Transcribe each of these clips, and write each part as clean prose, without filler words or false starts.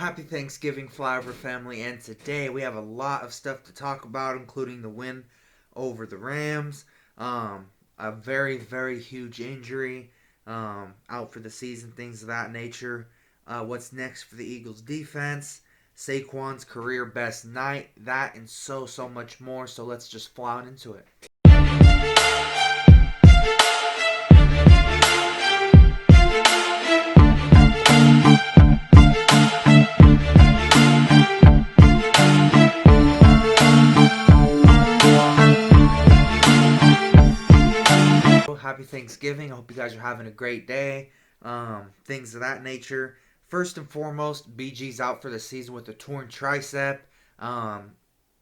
Happy Thanksgiving, Flyover family, and today we have a lot of stuff to talk about, including the win over the Rams, um, a very, very huge injury, out for the season, things of that nature. What's next for the Eagles defense? Saquon's career best night, that and so much more. So let's just fly on into it. Happy Thanksgiving. I hope you guys are having a great day. Things of that nature. First and foremost, BG's out for the season with a torn tricep. Um,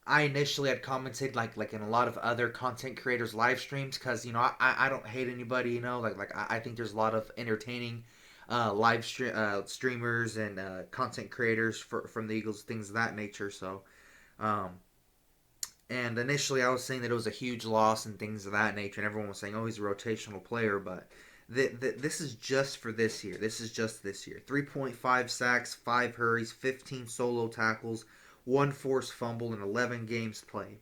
I initially had commented like in a lot of other content creators live streams because I don't hate anybody, I think there's a lot of entertaining streamers and content creators from the Eagles, things of that nature. So um, and initially, I was saying that it was a huge loss and things of that nature, and everyone was saying, "Oh, he's a rotational player." But this is just for this year. This is just this year. 3.5 sacks, 5 hurries, 15 solo tackles, one forced fumble, and 11 games played.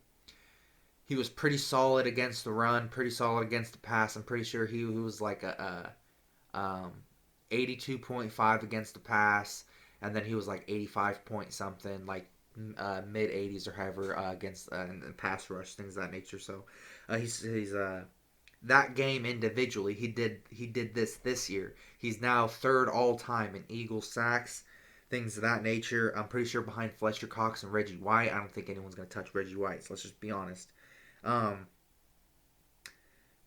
He was pretty solid against the run, pretty solid against the pass. I'm pretty sure he was like a 82.5 against the pass, and then he was like 85 point something, like mid 80s or however against in pass rush, things of that nature. So he's that game individually he did this year. He's now third all time in Eagles sacks, things of that nature. I'm pretty sure behind Fletcher Cox and Reggie White. I don't think anyone's gonna touch Reggie White. So let's just be honest. Um,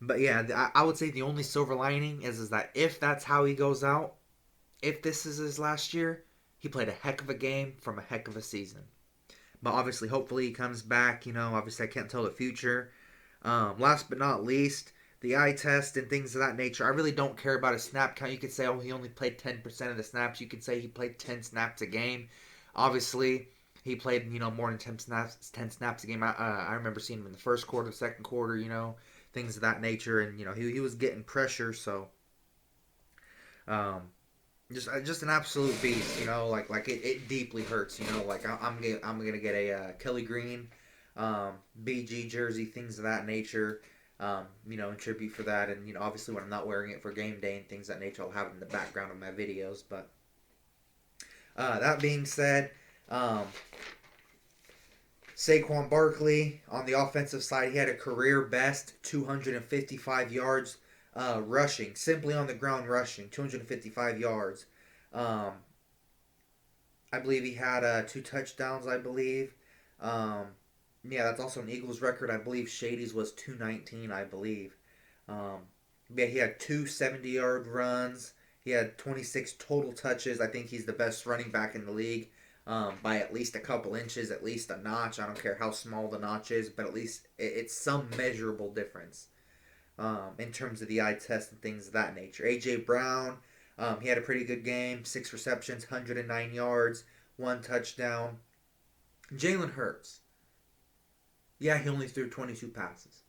but yeah, I would say the only silver lining is that if that's how he goes out, if this is his last year, he played a heck of a game from a heck of a season. But obviously, hopefully he comes back. Obviously I can't tell the future. Last but not least, the eye test and things of that nature. I really don't care about his snap count. You could say, oh, he only played 10% of the snaps. You could say he played 10 snaps a game. Obviously, he played more than 10 snaps a game. I remember seeing him in the first quarter, second quarter. Things of that nature, and he was getting pressure. So um, just an absolute beast. It deeply hurts. I'm gonna get a Kelly Green, BG jersey, things of that nature. In tribute for that, and obviously when I'm not wearing it for game day and things of that nature, I'll have it in the background of my videos. But that being said, um, Saquon Barkley on the offensive side, he had a career best 255 yards rushing, simply on the ground rushing, 255 yards. Um, I believe he had 2 touchdowns. I believe. Um, yeah, that's also an Eagles record. I believe Shady's was 219. I believe. Um, yeah, he had two 70-yard runs. He had 26 total touches. I think he's the best running back in the league by at least a couple inches, at least a notch. I don't care how small the notch is, but at least it's some measurable difference in terms of the eye test and things of that nature. A.J. Brown, he had a pretty good game. 6 receptions, 109 yards, 1 touchdown. Jalen Hurts, yeah, he only threw 22 passes.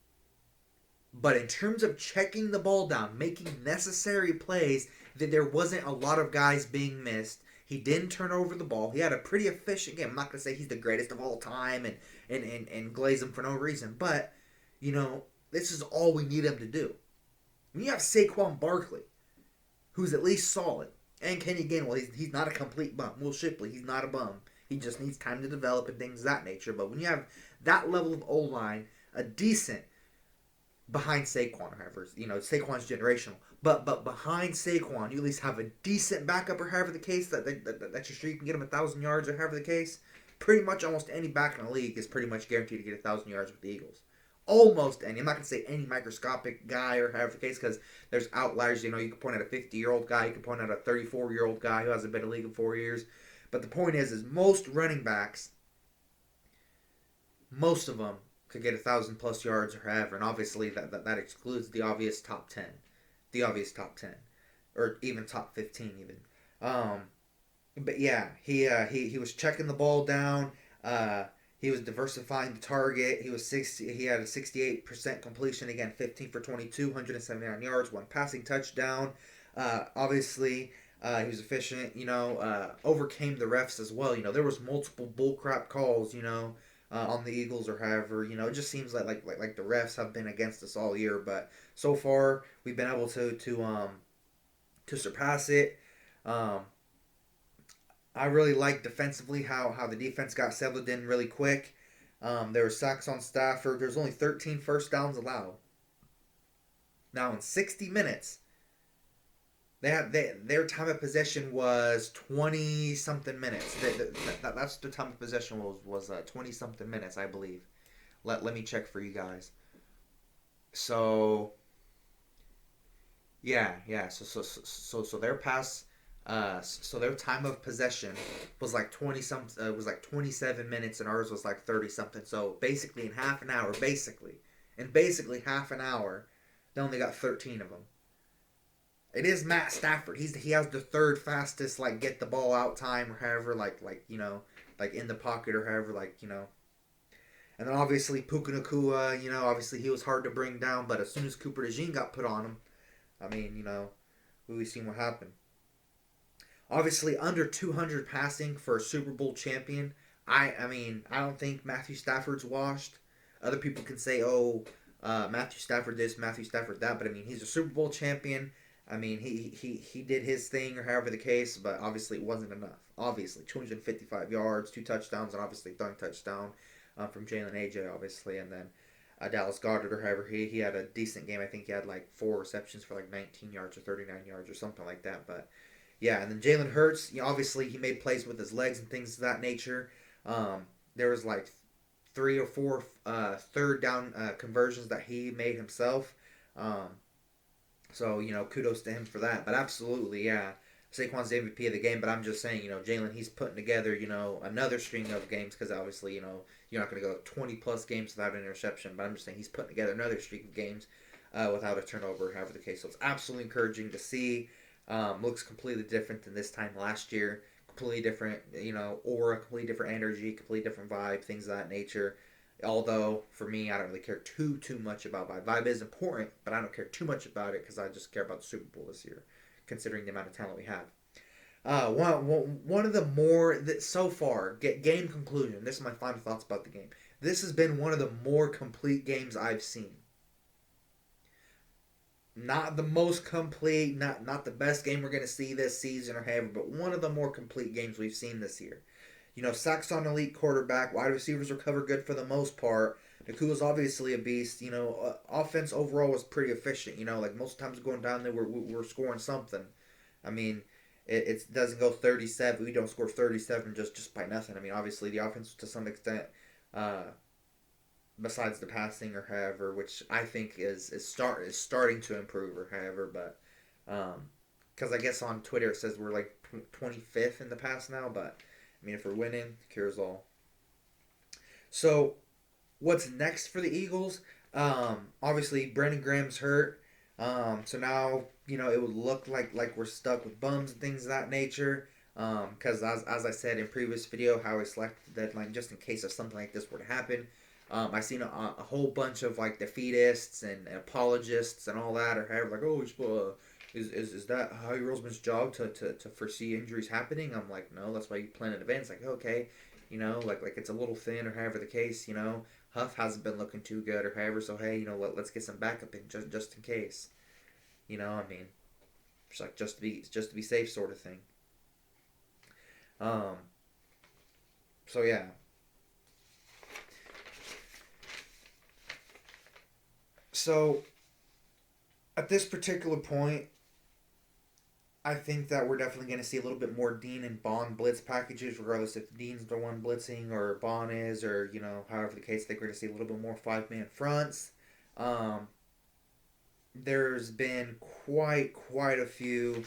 But in terms of checking the ball down, making necessary plays, that there wasn't a lot of guys being missed. He didn't turn over the ball. He had a pretty efficient game. I'm not going to say he's the greatest of all time and glaze him for no reason. But, you know, this is all we need him to do. When you have Saquon Barkley, who's at least solid, and Kenny Gainwell, he's not a complete bum. Will Shipley, he's not a bum. He just needs time to develop and things of that nature. But when you have that level of O-line, a decent behind Saquon, however, Saquon's generational. But behind Saquon, you at least have a decent backup, or however the case that you're sure you can get him 1,000 yards, or however the case. Pretty much almost any back in the league is pretty much guaranteed to get 1,000 yards with the Eagles. Almost any. I'm not going to say any microscopic guy or however the case, because there's outliers. You can point out a 50-year-old guy, you can point out a 34-year-old guy who hasn't been in the league in 4 years. But the point is most running backs, most of them could get 1,000+ yards or however, and obviously that excludes the obvious top 10, or even top 15 even. Um, but yeah, he was checking the ball down. He was diversifying the target. He had a 68% completion, again 15 for 22, 179 yards, one passing touchdown. Obviously, He was efficient. Overcame the refs as well. There was multiple bullcrap calls. On the Eagles or however. It just seems like the refs have been against us all year. But so far, we've been able to surpass it. Um, I really like defensively how the defense got settled in really quick. There were sacks on Stafford. There's only 13 first downs allowed. Now in 60 minutes, their time of possession was 20 something minutes. That's the time of possession was 20 something minutes, I believe. Let me check for you guys. So yeah. So their pass, so their time of possession was like 20 some, was like 27 minutes, and ours was like 30 something. So basically in half an hour, basically half an hour, they only got 13 of them. It is Matt Stafford. He has the third fastest like get the ball out time or however like in the pocket or however And then obviously Puka Nakua, obviously he was hard to bring down, but as soon as Cooper DeJean got put on him, I mean, we've seen what happened. Obviously, under 200 passing for a Super Bowl champion. I mean, I don't think Matthew Stafford's washed. Other people can say, oh, Matthew Stafford this, Matthew Stafford that, but I mean, he's a Super Bowl champion. I mean, he did his thing, or however the case, but obviously it wasn't enough. Obviously, 255 yards, two touchdowns, and obviously throwing touchdown from Jalen AJ, obviously, and then Dallas Goddard, or however he had a decent game. I think he had like 4 receptions for like 19 yards or 39 yards or something like that. But yeah, and then Jalen Hurts, obviously he made plays with his legs and things of that nature. There was like 3 or 4 third down conversions that he made himself. Um, so kudos to him for that. But absolutely, yeah, Saquon's the MVP of the game. But I'm just saying, Jalen, he's putting together, another string of games because obviously, you're not going to go 20 plus games without an interception. But I'm just saying he's putting together another streak of games without a turnover, however the case. So it's absolutely encouraging to see. Looks completely different than this time last year. Completely different, aura, completely different energy, completely different vibe, things of that nature. Although for me, I don't really care too much about vibe. Vibe is important, but I don't care too much about it because I just care about the Super Bowl this year, considering the amount of talent we have. One of the more that so far game conclusion. This is my final thoughts about the game. This has been one of the more complete games I've seen. Not the most complete, not the best game we're going to see this season or however, but one of the more complete games we've seen this year. Sacks on elite quarterback, wide receivers recover good for the most part. Nakua's obviously a beast. Offense overall was pretty efficient. Like most times going down there, we're scoring something. I mean, it doesn't go 37. We don't score 37 just by nothing. I mean, obviously the offense to some extent, uh, besides the passing or however, which I think is starting to improve or however, but because I guess on Twitter it says we're like 25th in the pass now, but I mean if we're winning, cures all. So what's next for the Eagles? Obviously Brandon Graham's hurt, so now it would look like we're stuck with bums and things of that nature. Because as I said in previous video, how I selected the deadline just in case if something like this were to happen. I've seen a whole bunch of like defeatists and apologists and all that, or have like, oh, is that Howie Roseman's job to foresee injuries happening? I'm like, no, that's why you plan in advance. Like, okay, like it's a little thin or however the case. Huff hasn't been looking too good or however. So hey, let's get some backup in just in case. I mean, just like just to be safe sort of thing. Um. So yeah. So at this particular point, I think that we're definitely going to see a little bit more Dean and Bond blitz packages, regardless if Dean's the one blitzing or Bond is, or however the case. I think we're going to see a little bit more 5-man fronts. Um, there's been quite a few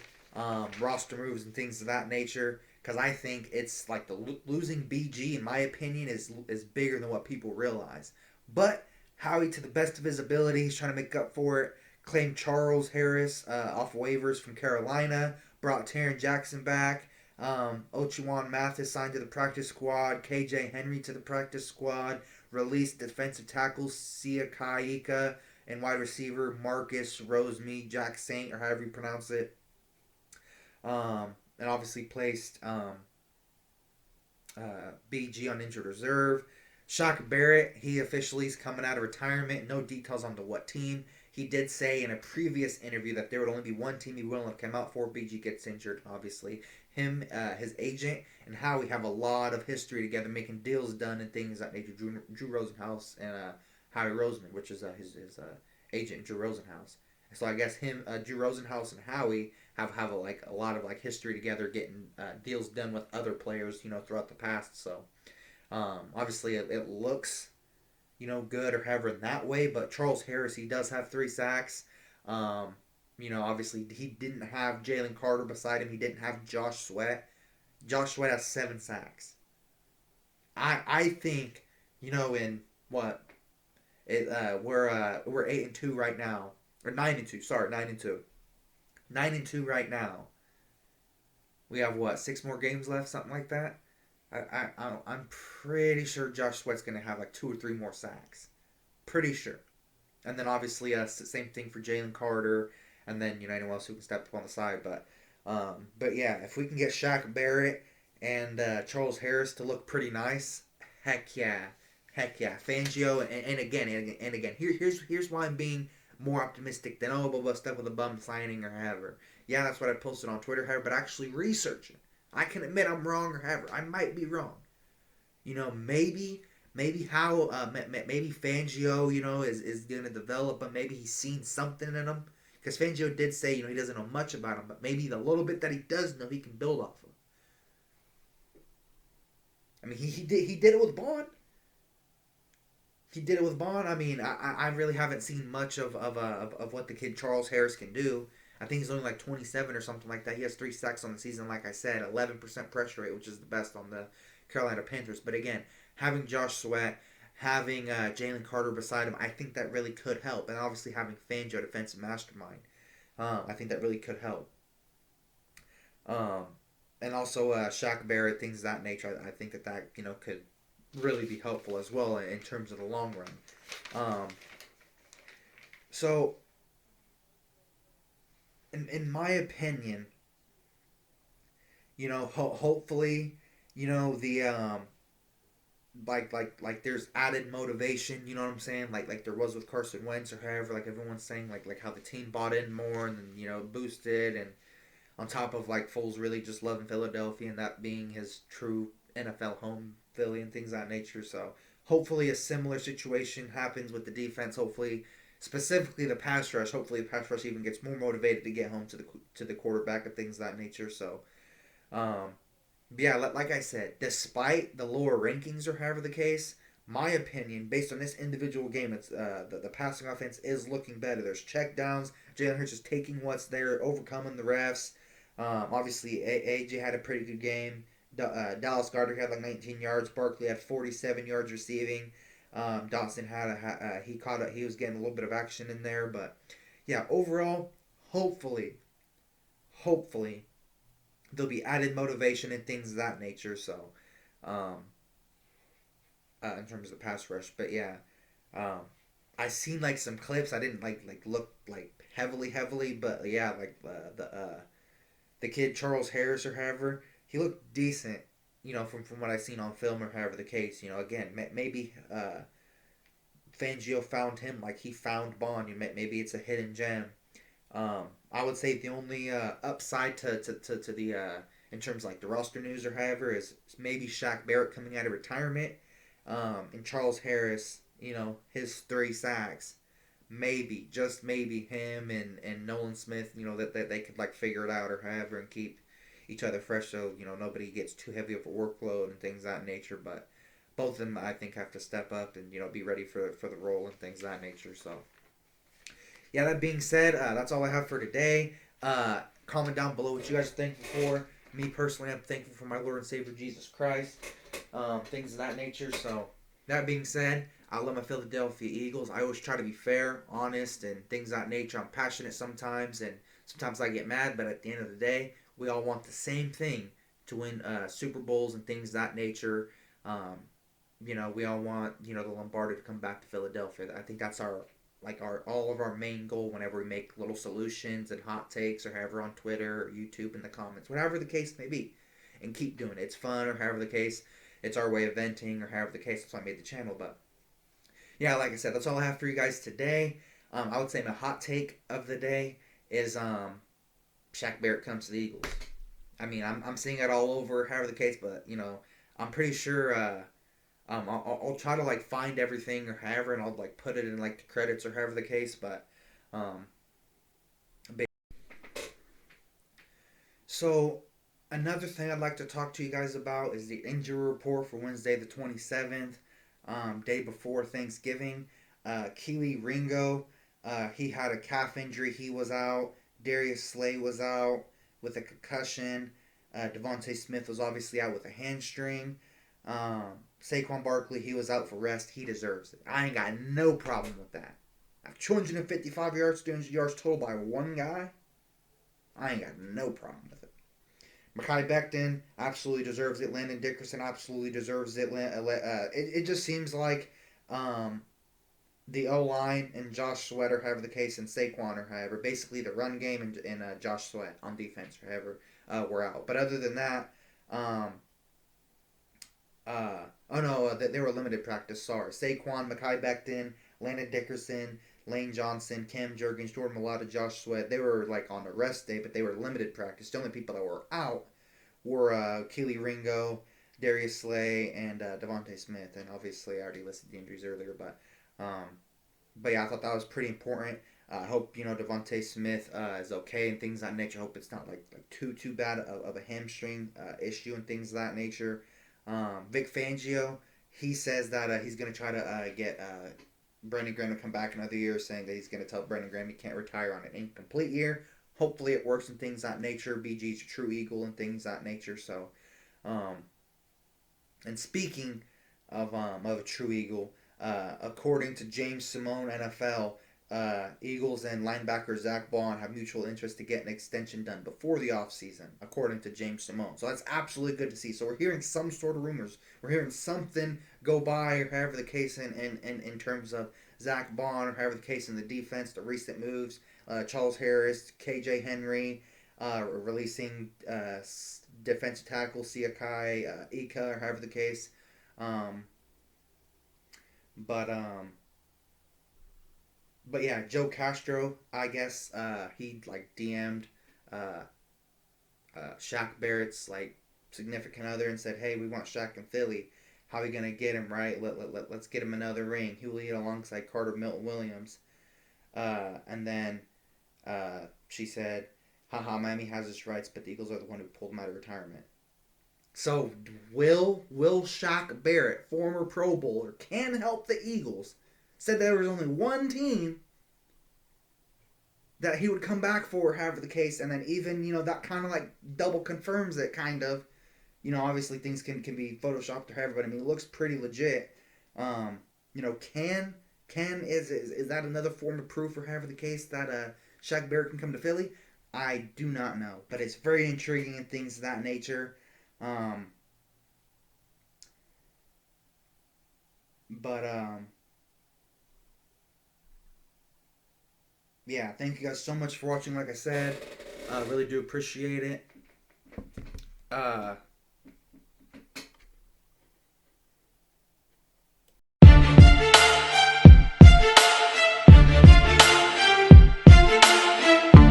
roster moves and things of that nature. Because I think it's like the losing BG, in my opinion, is bigger than what people realize. But Howie, to the best of his ability, he's trying to make up for it. Claimed Charles Harris off waivers from Carolina. Brought Taron Jackson back. Ochuan Mathis signed to the practice squad. KJ Henry to the practice squad. Released defensive tackle Sia Kaika and wide receiver Marcus Rosemead, Jack Saint, or however you pronounce it. And obviously placed BG on injured reserve. Shaq Barrett, he officially is coming out of retirement. No details on to what team. He did say in a previous interview that there would only be one team he willing to come out for. BG gets injured, obviously. Him, his agent, and Howie have a lot of history together, making deals done and things like nature. Drew Rosenhaus and Howie Roseman, which is his agent, Drew Rosenhaus. So I guess him, Drew Rosenhaus, and Howie have a lot of like history together, getting deals done with other players, throughout the past. So obviously it looks good or however in that way. But Charles Harris, he does have 3 sacks. Obviously he didn't have Jalen Carter beside him. He didn't have Josh Sweat. Josh Sweat has 7 sacks. I think in what we're 8-2 right now, or 9-2. Sorry, 9-2. 9-2 right now. We have what, 6 more games left, something like that. I'm pretty sure Josh Sweat's gonna have like 2 or 3 more sacks. Pretty sure. And then obviously same thing for Jalen Carter, and then anyone else who can step up on the side. But yeah, if we can get Shaq Barrett and Charles Harris to look pretty nice, heck yeah, heck yeah. Fangio and again and again. Here's why I'm being more optimistic than blah blah stuff with a bum signing or however. Yeah, that's what I posted on Twitter, however, but actually researching. I can admit I'm wrong or however. I might be wrong. Maybe how maybe Fangio is gonna develop, but maybe he's seen something in him. Because Fangio did say he doesn't know much about him, but maybe the little bit that he does know he can build off of. I mean, he did it with Bond. He did it with Bond. I mean, I really haven't seen much of what the kid Charles Harris can do. I think he's only like 27 or something like that. He has 3 sacks on the season, like I said, 11% pressure rate, which is the best on the Carolina Panthers. But again, having Josh Sweat, having Jalen Carter beside him, I think that really could help. And obviously having Fangio, defensive mastermind, I think that really could help. Um, and also Shaq Barrett, things of that nature. I think that could really be helpful as well in terms of the long run. Um, so, in my opinion, hopefully, the like there's added motivation. You know what I'm saying? Like there was with Carson Wentz or however. Like everyone's saying, like how the team bought in more and then boosted, and on top of like Foles really just loving Philadelphia and that being his true NFL home Philly and things of that nature. So hopefully a similar situation happens with the defense. Hopefully, specifically the pass rush. Hopefully the pass rush even gets more motivated to get home to the quarterback and things of that nature. So um, yeah, like I said, despite the lower rankings or however the case, my opinion, based on this individual game, it's the passing offense is looking better. There's check downs. Jalen Hurts is taking what's there, overcoming the refs. Obviously, AJ had a pretty good game. Dallas Goedert had like 19 yards. Barkley had 47 yards receiving. Dotson had he was getting a little bit of action in there, but yeah, overall, hopefully there'll be added motivation and things of that nature. So, um, in terms of the pass rush, but yeah, um, I seen like some clips. I didn't like look like heavily, but yeah, like the kid Charles Harris or however, he looked decent. From what I seen on film or however the case. Again, maybe Fangio found him like he found Bond. Maybe it's a hidden gem. I would say the only upside to the in terms of like the roster news or however is maybe Shaq Barrett coming out of retirement, and Charles Harris, his 3 sacks, maybe just maybe him and Nolan Smith, that they could like figure it out or however and keep each other fresh so nobody gets too heavy of a workload and things of that nature. But both of them I think have to step up and be ready for the role and things of that nature. So yeah, that being said, that's all I have for today. Comment down below what you guys are thankful for. Me personally, I'm thankful for my Lord and Savior Jesus Christ. Things of that nature. So, that being said, I love my Philadelphia Eagles. I always try to be fair, honest, and things of that nature. I'm passionate sometimes, and sometimes I get mad, but at the end of the day, we all want the same thing to win Super Bowls and things of that nature. We all want, the Lombardi to come back to Philadelphia. I think that's our like our all of our main goal whenever we make little solutions and hot takes or however on Twitter or YouTube in the comments, whatever the case may be, and keep doing it. It's fun or however the case. It's our way of venting or however the case. That's why I made the channel. But yeah, like I said, that's all I have for you guys today. I would say my hot take of the day is Shaq Barrett comes to the Eagles. I mean, I'm seeing it all over, however the case, but I'm pretty sure. I'll try to like find everything or however, and I'll like put it in like the credits or however the case. But um, so another thing I'd like to talk to you guys about is the injury report for Wednesday the 27th, day before Thanksgiving. Keely Ringo, he had a calf injury. He was out. Darius Slay was out with a concussion. Devontae Smith was obviously out with a hamstring. Saquon Barkley, he was out for rest. He deserves it. I ain't got no problem with that. 255 yards, 200 yards total by one guy. I ain't got no problem with it. Mekhi Becton absolutely deserves it. Landon Dickerson absolutely deserves it. It just seems like the O line and Josh Sweat, or however the case, and Saquon, or however, basically the run game and Josh Sweat on defense, or however, were out. But other than that, oh no, they were limited practice. Sorry, Saquon, Mekhi Becton, Landon Dickerson, Lane Johnson, Cam Jurgens, Jordan Mailata, Josh Sweat. They were like on the rest day, but they were limited practice. The only people that were out were Keely Ringo, Darius Slay, and Devontae Smith. And obviously, I already listed the injuries earlier, but yeah, I thought that was pretty important. I hope Devontae Smith is okay and things of that nature. I hope it's not like too bad of a hamstring issue and things of that nature. Vic Fangio, he says that he's going to try to get Brandon Graham to come back another year, saying that he's going to tell Brandon Graham he can't retire on an incomplete year. Hopefully it works and things of that nature. BG's a true Eagle and things of that nature. So, and speaking of a true Eagle, according to James Simone NFL, Eagles and linebacker Zach Bond have mutual interest to get an extension done before the offseason, according to James Simone. So that's absolutely good to see. So we're hearing some sort of rumors. We're hearing something go by, or however the case in terms of Zach Bond, or however the case in the defense, the recent moves, Charles Harris, KJ Henry, releasing defensive tackle Siakai Ika, or however the case. Um, but But yeah, Joe Castro, I guess he like DM'd uh, Shaq Barrett's like significant other and said, "Hey, we want Shaq in Philly. How are we gonna get him? Right? Let's get him another ring. He will eat alongside Carter Milton Williams." And then she said, "Haha, Miami has his rights, but the Eagles are the one who pulled him out of retirement." So will Shaq Barrett, former Pro Bowler, can help the Eagles? Said there was only one team that he would come back for, however the case, and then even that kind of like double confirms it, kind of. Obviously things can be photoshopped or however, but I mean it looks pretty legit. Um, can is that another form of proof, or however the case, that Shaq Barrett can come to Philly? I do not know, but it's very intriguing and things of that nature. Um, but Yeah, thank you guys so much for watching. Like I said, really do appreciate it.